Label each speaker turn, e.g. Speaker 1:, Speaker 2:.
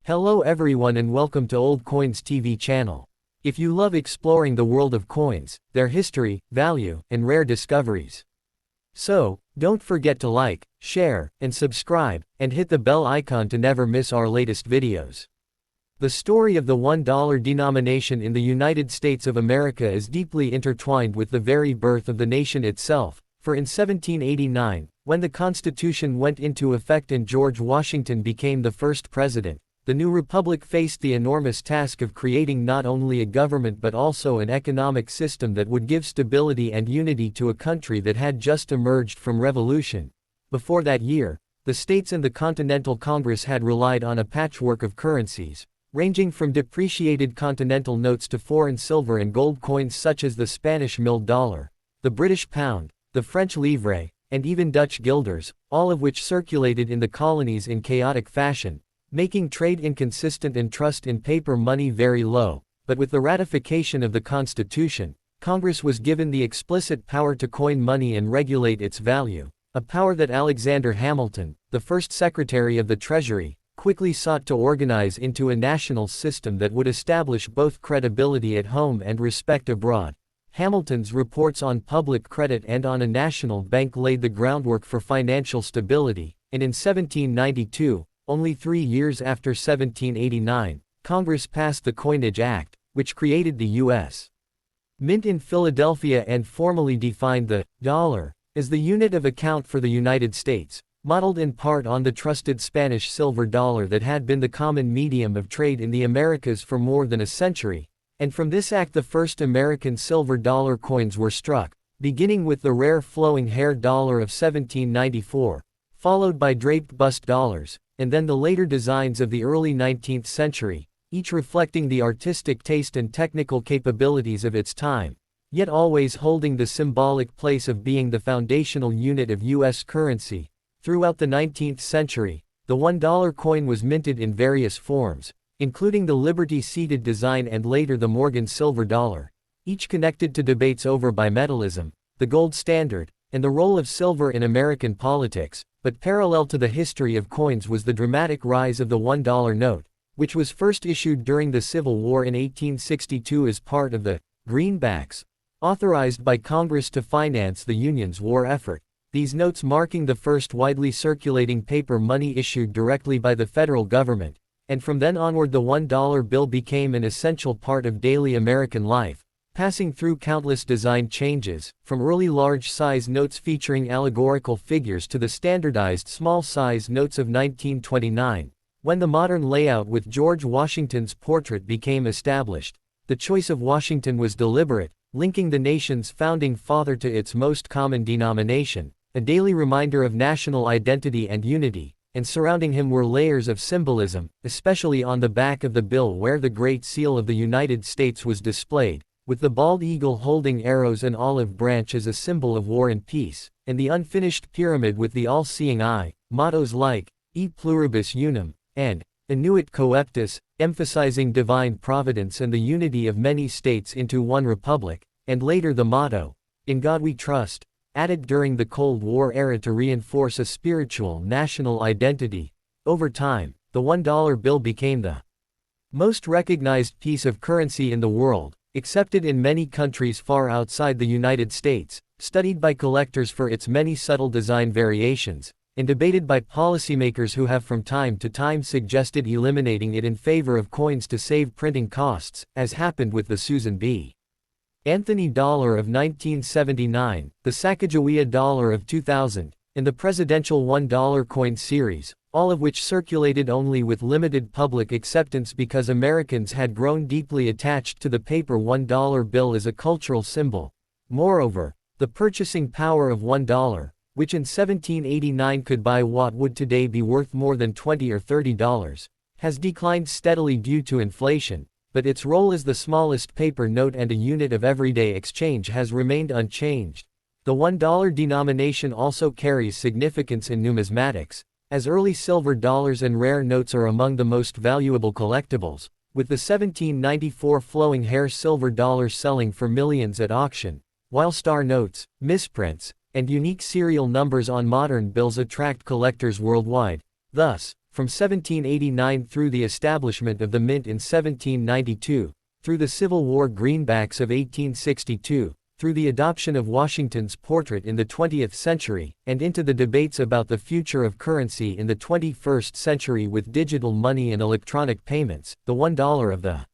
Speaker 1: Hello everyone and welcome to Old Coins TV channel. If you love exploring the world of coins, their history, value, and rare discoveries. So, don't forget to like, share, and subscribe, and hit the bell icon to never miss our latest videos. The story of the $1 denomination in the United States of America is deeply intertwined with the very birth of the nation itself, for in 1789, when the Constitution went into effect and George Washington became the first president, the new republic faced the enormous task of creating not only a government but also an economic system that would give stability and unity to a country that had just emerged from revolution. Before that year, the states and the Continental Congress had relied on a patchwork of currencies, ranging from depreciated continental notes to foreign silver and gold coins such as the Spanish milled dollar, the British pound, the French livre, and even Dutch guilders, all of which circulated in the colonies in chaotic fashion, making trade inconsistent and trust in paper money very low. But with the ratification of the Constitution, Congress was given the explicit power to coin money and regulate its value, a power that Alexander Hamilton, the first Secretary of the Treasury, quickly sought to organize into a national system that would establish both credibility at home and respect abroad. Hamilton's reports on public credit and on a national bank laid the groundwork for financial stability, and in 1792, only 3 years after 1789, Congress passed the Coinage Act, which created the U.S. Mint in Philadelphia and formally defined the dollar as the unit of account for the United States, modeled in part on the trusted Spanish silver dollar that had been the common medium of trade in the Americas for more than a century. And from this act the first American silver dollar coins were struck, beginning with the rare flowing hair dollar of 1794, followed by draped bust dollars, and then the later designs of the early 19th century, each reflecting the artistic taste and technical capabilities of its time, yet always holding the symbolic place of being the foundational unit of U.S. currency. Throughout the 19th century, the $1 coin was minted in various forms, including the Liberty-seated design and later the Morgan silver dollar, each connected to debates over bimetallism, the gold standard, and the role of silver in American politics. But parallel to the history of coins was the dramatic rise of the $1 note, which was first issued during the Civil War in 1862 as part of the greenbacks, authorized by Congress to finance the Union's war effort. These notes marking the first widely circulating paper money issued directly by the federal government, and from then onward the $1 bill became an essential part of daily American life, passing through countless design changes, from early large-size notes featuring allegorical figures to the standardized small-size notes of 1929. When the modern layout with George Washington's portrait became established, the choice of Washington was deliberate, linking the nation's founding father to its most common denomination, a daily reminder of national identity and unity, and surrounding him were layers of symbolism, especially on the back of the bill where the Great Seal of the United States was displayed, with the bald eagle holding arrows and olive branch as a symbol of war and peace, and the unfinished pyramid with the all-seeing eye, mottos like, E pluribus unum, and, Annuit coeptis, emphasizing divine providence and the unity of many states into one republic, and later the motto, In God We Trust, added during the Cold War era to reinforce a spiritual national identity. Over time, the $1 bill became the most recognized piece of currency in the world, accepted in many countries far outside the United States, studied by collectors for its many subtle design variations, and debated by policymakers who have from time to time suggested eliminating it in favor of coins to save printing costs, as happened with the Susan B. Anthony dollar of 1979, the Sacagawea dollar of 2000, and the presidential $1 coin series, all of which circulated only with limited public acceptance because Americans had grown deeply attached to the paper $1 bill as a cultural symbol. Moreover, the purchasing power of $1, which in 1789 could buy what would today be worth more than $20 or $30, has declined steadily due to inflation, but its role as the smallest paper note and a unit of everyday exchange has remained unchanged. The $1 denomination also carries significance in numismatics, as early silver dollars and rare notes are among the most valuable collectibles, with the 1794 flowing hair silver dollar selling for millions at auction, while star notes, misprints, and unique serial numbers on modern bills attract collectors worldwide. Thus, From 1789 through the establishment of the mint in 1792, through the Civil War greenbacks of 1862, through the adoption of Washington's portrait in the 20th century, and into the debates about the future of currency in the 21st century with digital money and electronic payments, the $1 of the